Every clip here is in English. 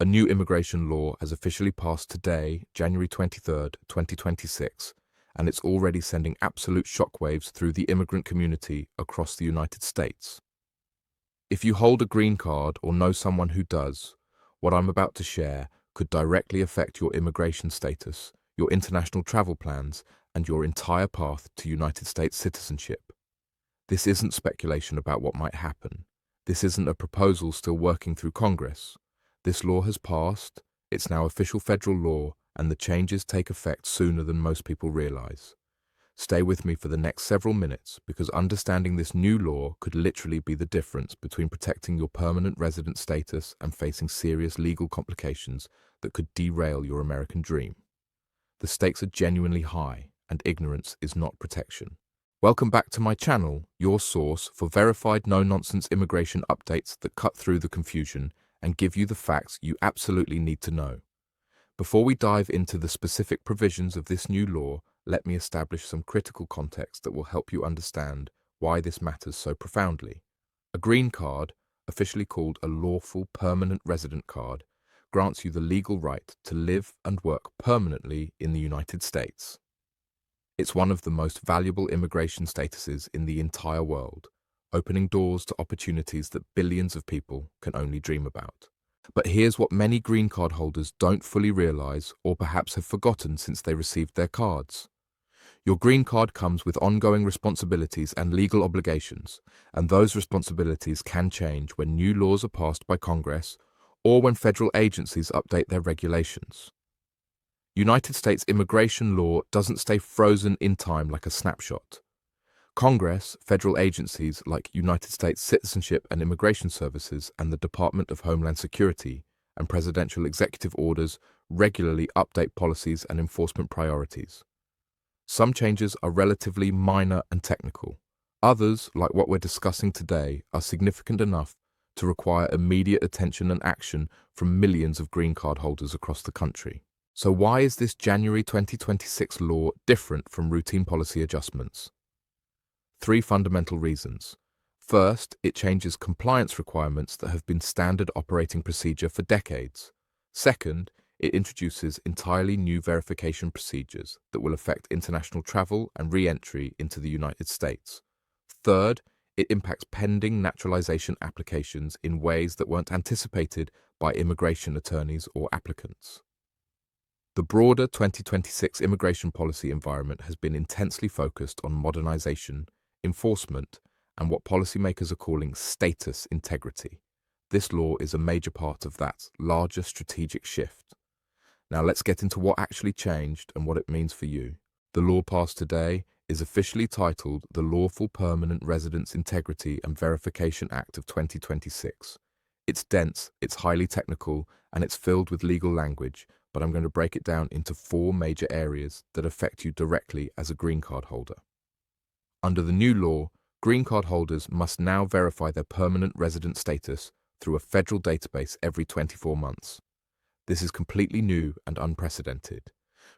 A new immigration law has officially passed today, January 23rd, 2026, and it's already sending absolute shockwaves through the immigrant community across the United States. If you hold a green card or know someone who does, what I'm about to share could directly affect your immigration status, your international travel plans, and your entire path to United States citizenship. This isn't speculation about what might happen. This isn't a proposal still working through Congress. This law has passed, it's now official federal law, and the changes take effect sooner than most people realize. Stay with me for the next several minutes because understanding this new law could literally be the difference between protecting your permanent resident status and facing serious legal complications that could derail your American dream. The stakes are genuinely high, and ignorance is not protection. Welcome back to my channel, your source for verified no-nonsense immigration updates that cut through the confusion and give you the facts you absolutely need to know. Before we dive into the specific provisions of this new law, let me establish some critical context that will help you understand why this matters so profoundly. A green card, officially called a lawful permanent resident card, grants you the legal right to live and work permanently in the United States. It's one of the most valuable immigration statuses in the entire world, opening doors to opportunities that billions of people can only dream about. But here's what many green card holders don't fully realize or perhaps have forgotten since they received their cards. Your green card comes with ongoing responsibilities and legal obligations, and those responsibilities can change when new laws are passed by Congress or when federal agencies update their regulations. United States immigration law doesn't stay frozen in time like a snapshot. Congress, federal agencies like United States Citizenship and Immigration Services and the Department of Homeland Security, and presidential executive orders regularly update policies and enforcement priorities. Some changes are relatively minor and technical. Others, like what we're discussing today, are significant enough to require immediate attention and action from millions of green card holders across the country. So why is this January 2026 law different from routine policy adjustments? 3 fundamental reasons. First, it changes compliance requirements that have been standard operating procedure for decades. Second, it introduces entirely new verification procedures that will affect international travel and re-entry into the United States. Third, it impacts pending naturalization applications in ways that weren't anticipated by immigration attorneys or applicants. The broader 2026 immigration policy environment has been intensely focused on modernization, enforcement, and what policymakers are calling status integrity. This law is a major part of that larger strategic shift. Now let's get into what actually changed and what it means for you. The law passed today is officially titled the Lawful Permanent Residence Integrity and Verification Act of 2026. It's dense, it's highly technical, and it's filled with legal language, but I'm going to break it down into 4 major areas that affect you directly as a green card holder. Under the new law, green card holders must now verify their permanent resident status through a federal database every 24 months. This is completely new and unprecedented.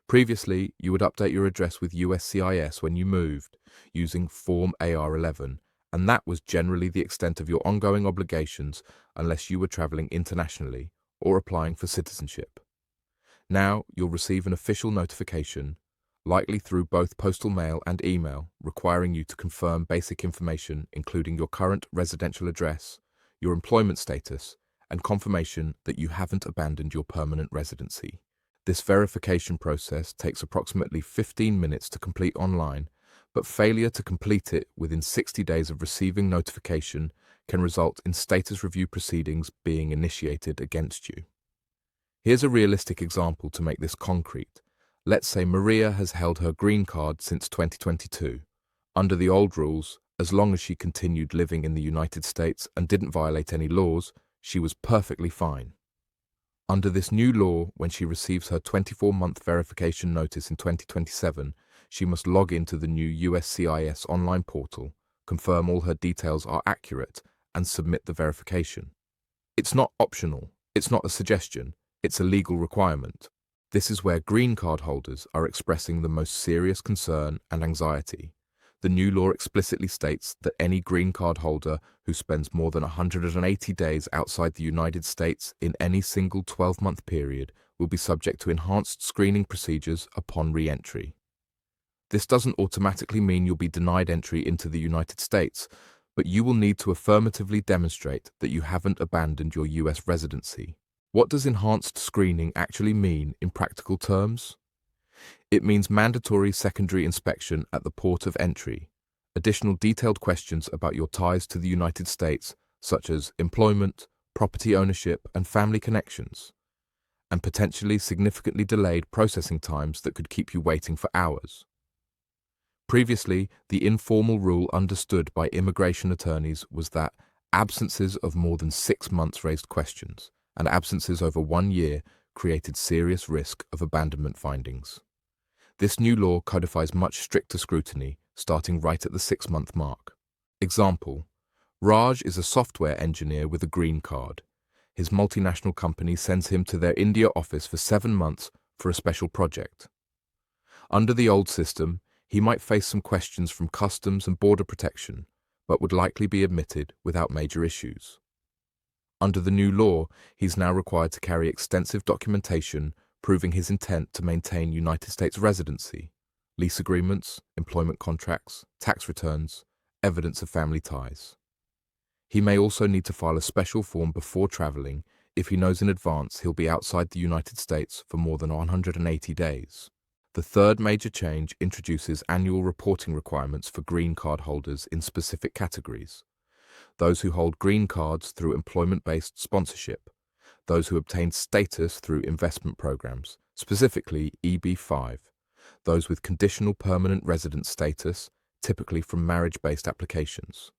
Previously, you would update your address with USCIS when you moved, using Form AR11, and that was generally the extent of your ongoing obligations unless you were traveling internationally or applying for citizenship. Now, you'll receive an official notification, likely through both postal mail and email, requiring you to confirm basic information including your current residential address, your employment status, and confirmation that you haven't abandoned your permanent residency. This verification process takes approximately 15 minutes to complete online, but failure to complete it within 60 days of receiving notification can result in status review proceedings being initiated against you. Here's a realistic example to make this concrete. Let's say Maria has held her green card since 2022. Under the old rules, as long as she continued living in the United States and didn't violate any laws, she was perfectly fine. Under this new law, when she receives her 24-month verification notice in 2027, she must log into the new USCIS online portal, confirm all her details are accurate, and submit the verification. It's not optional, it's not a suggestion, it's a legal requirement. This is where green card holders are expressing the most serious concern and anxiety. The new law explicitly states that any green card holder who spends more than 180 days outside the United States in any single 12-month period will be subject to enhanced screening procedures upon re-entry. This doesn't automatically mean you'll be denied entry into the United States, but you will need to affirmatively demonstrate that you haven't abandoned your US residency. What does enhanced screening actually mean in practical terms? It means mandatory secondary inspection at the port of entry, additional detailed questions about your ties to the United States, such as employment, property ownership, and family connections, and potentially significantly delayed processing times that could keep you waiting for hours. Previously, the informal rule understood by immigration attorneys was that absences of more than 6 months raised questions, and absences over 1 year created serious risk of abandonment findings. This new law codifies much stricter scrutiny, starting right at the 6-month mark. Example: Raj is a software engineer with a green card. His multinational company sends him to their India office for 7 months for a special project. Under the old system, he might face some questions from Customs and Border Protection, but would likely be admitted without major issues. Under the new law, he's now required to carry extensive documentation proving his intent to maintain United States residency, lease agreements, employment contracts, tax returns, evidence of family ties. He may also need to file a special form before traveling if he knows in advance he'll be outside the United States for more than 180 days. The third major change introduces annual reporting requirements for green card holders in specific categories: those who hold green cards through employment-based sponsorship, those who obtained status through investment programs, specifically EB-5, those with conditional permanent resident status, typically from marriage-based applications.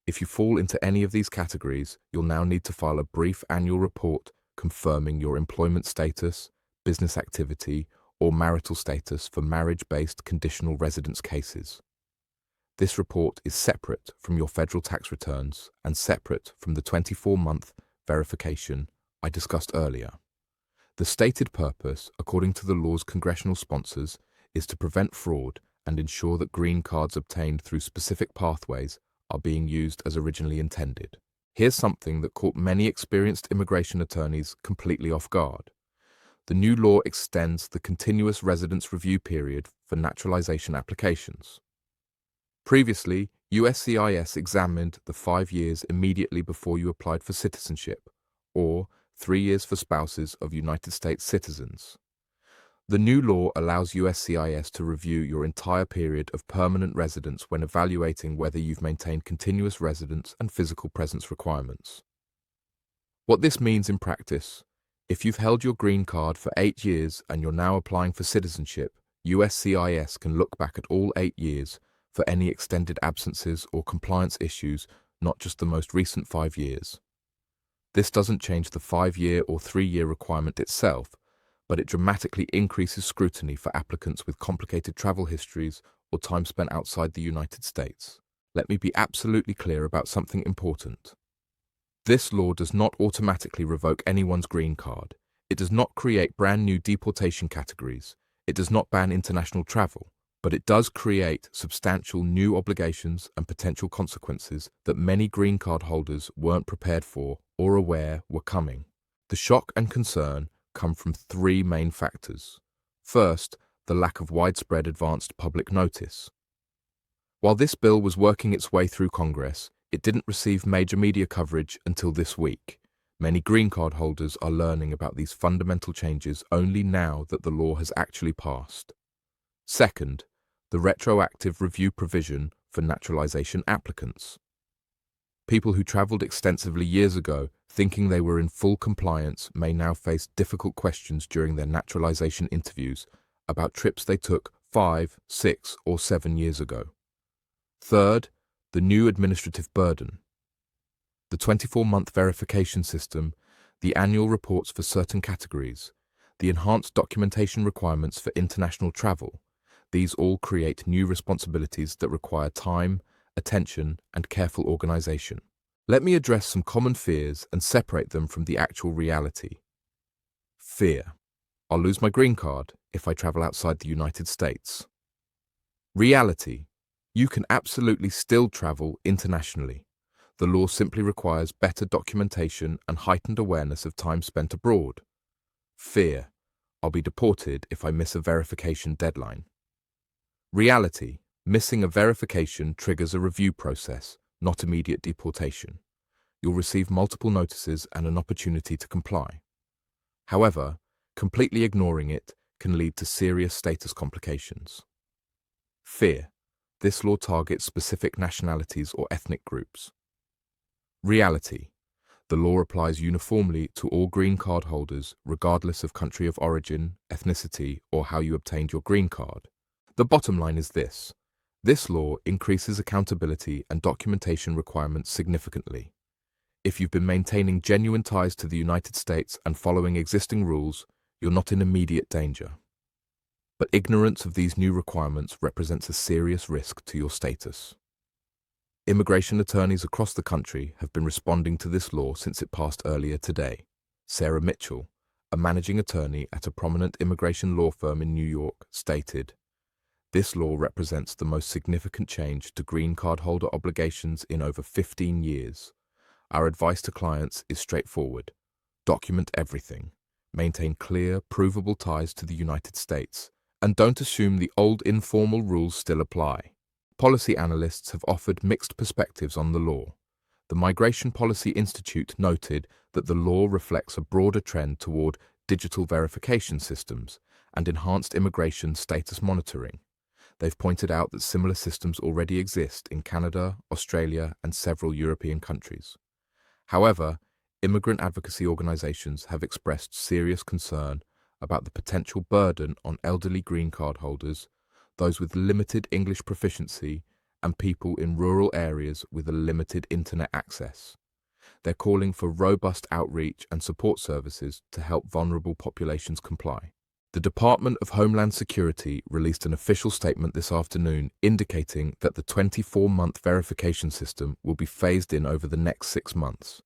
If you fall into any of these categories, you'll now need to file a brief annual report confirming your employment status, business activity, or marital status for marriage-based conditional residence cases. This report is separate from your federal tax returns and separate from the 24-month verification I discussed earlier. The stated purpose, according to the law's congressional sponsors, is to prevent fraud and ensure that green cards obtained through specific pathways are being used as originally intended. Here's something that caught many experienced immigration attorneys completely off guard. The new law extends the continuous residence review period for naturalization applications. Previously, USCIS examined the 5 years immediately before you applied for citizenship, or 3 years for spouses of United States citizens. The new law allows USCIS to review your entire period of permanent residence when evaluating whether you've maintained continuous residence and physical presence requirements. What this means in practice: if you've held your green card for 8 years and you're now applying for citizenship, USCIS can look back at all 8 years for any extended absences or compliance issues, not just the most recent 5 years. This doesn't change the 5-year or 3-year requirement itself, but it dramatically increases scrutiny for applicants with complicated travel histories or time spent outside the United States. Let me be absolutely clear about something important. This law does not automatically revoke anyone's green card. It does not create brand new deportation categories. It does not ban international travel, but it does create substantial new obligations and potential consequences that many green card holders weren't prepared for or aware were coming. The shock and concern come from 3 main factors. First, the lack of widespread advanced public notice. While this bill was working its way through Congress, it didn't receive major media coverage until this week. Many green card holders are learning about these fundamental changes only now that the law has actually passed. Second, the retroactive review provision for naturalization applicants. People who traveled extensively years ago, thinking they were in full compliance, may now face difficult questions during their naturalization interviews about trips they took 5, 6, or 7 years ago. Third, the new administrative burden. The 24-month verification system, the annual reports for certain categories, the enhanced documentation requirements for international travel, these all create new responsibilities that require time, attention, and careful organization. Let me address some common fears and separate them from the actual reality. Fear: I'll lose my green card if I travel outside the United States. Reality: You can absolutely still travel internationally. The law simply requires better documentation and heightened awareness of time spent abroad. Fear: I'll be deported if I miss a verification deadline. Reality: missing a verification triggers a review process, not immediate deportation. You'll receive multiple notices and an opportunity to comply. However, completely ignoring it can lead to serious status complications. Fear: this law targets specific nationalities or ethnic groups. Reality: the law applies uniformly to all green card holders, regardless of country of origin, ethnicity, or how you obtained your green card. The bottom line is this: this law increases accountability and documentation requirements significantly. If you've been maintaining genuine ties to the United States and following existing rules, you're not in immediate danger. But ignorance of these new requirements represents a serious risk to your status. Immigration attorneys across the country have been responding to this law since it passed earlier today. Sarah Mitchell, a managing attorney at a prominent immigration law firm in New York, stated, "This law represents the most significant change to green card holder obligations in over 15 years. Our advice to clients is straightforward. Document everything. Maintain clear, provable ties to the United States. And don't assume the old informal rules still apply." Policy analysts have offered mixed perspectives on the law. The Migration Policy Institute noted that the law reflects a broader trend toward digital verification systems and enhanced immigration status monitoring. They've pointed out that similar systems already exist in Canada, Australia, and several European countries. However, immigrant advocacy organizations have expressed serious concern about the potential burden on elderly green card holders, those with limited English proficiency, and people in rural areas with a limited internet access. They're calling for robust outreach and support services to help vulnerable populations comply. The Department of Homeland Security released an official statement this afternoon indicating that the 24-month verification system will be phased in over the next 6 months.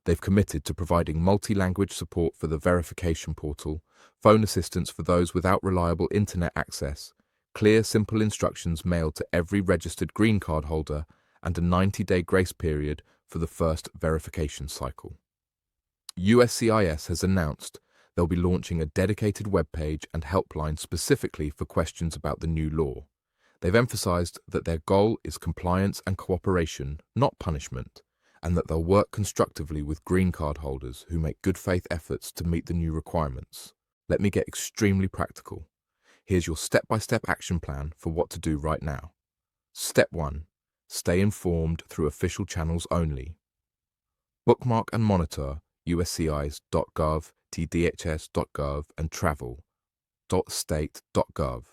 They've committed to providing multi-language support for the verification portal, phone assistance for those without reliable internet access, clear, simple instructions mailed to every registered green card holder, and a 90-day grace period for the first verification cycle. USCIS has announced they'll be launching a dedicated webpage and helpline specifically for questions about the new law. They've emphasized that their goal is compliance and cooperation, not punishment, and that they'll work constructively with green card holders who make good faith efforts to meet the new requirements. Let me get extremely practical. Here's your step-by-step action plan for what to do right now. Step 1. Stay informed through official channels only. Bookmark and monitor USCIS.gov, tdhs.gov, and travel.state.gov.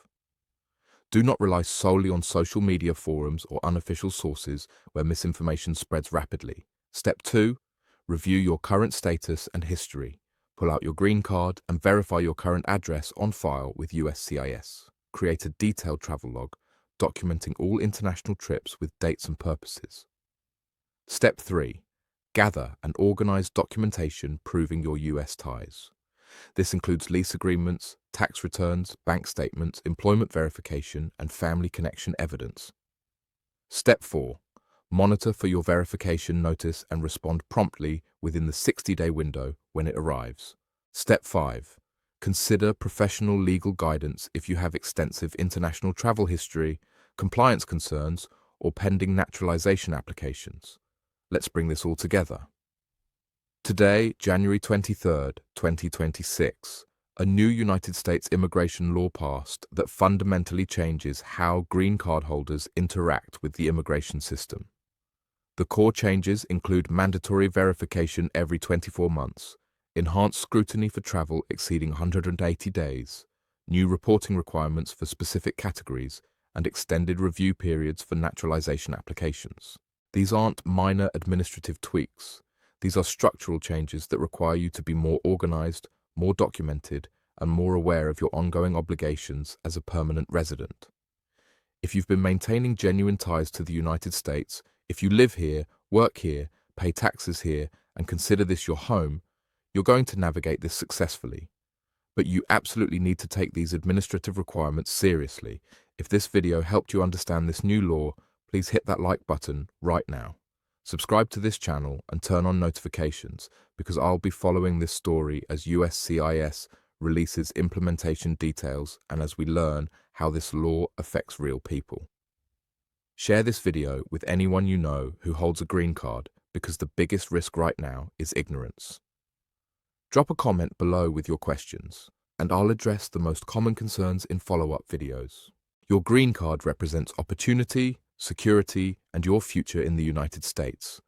Do not rely solely on social media forums or unofficial sources where misinformation spreads rapidly. Step 2. Review your current status and history. Pull out your green card and verify your current address on file with USCIS. Create a detailed travel log, documenting all international trips with dates and purposes. Step 3. Gather and organize documentation proving your US ties. This includes lease agreements, tax returns, bank statements, employment verification, and family connection evidence. Step 4. Monitor for your verification notice and respond promptly within the 60-day window when it arrives. Step 5. Consider professional legal guidance if you have extensive international travel history, compliance concerns, or pending naturalization applications. Let's bring this all together. Today, January 23rd, 2026, a new United States immigration law passed that fundamentally changes how green card holders interact with the immigration system. The core changes include mandatory verification every 24 months, enhanced scrutiny for travel exceeding 180 days, new reporting requirements for specific categories, and extended review periods for naturalization applications. These aren't minor administrative tweaks. These are structural changes that require you to be more organized, more documented, and more aware of your ongoing obligations as a permanent resident. If you've been maintaining genuine ties to the United States, if you live here, work here, pay taxes here, and consider this your home, you're going to navigate this successfully. But you absolutely need to take these administrative requirements seriously. If this video helped you understand this new law, please hit that like button right now. Subscribe to this channel and turn on notifications because I'll be following this story as USCIS releases implementation details and as we learn how this law affects real people. Share this video with anyone you know who holds a green card because the biggest risk right now is ignorance. Drop a comment below with your questions, and I'll address the most common concerns in follow-up videos. Your green card represents opportunity, security, and your future in the United States.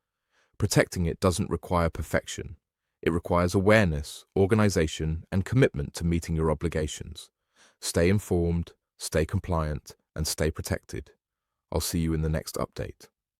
Protecting it doesn't require perfection. It requires awareness, organization, and commitment to meeting your obligations. Stay informed, stay compliant, and stay protected. I'll see you in the next update.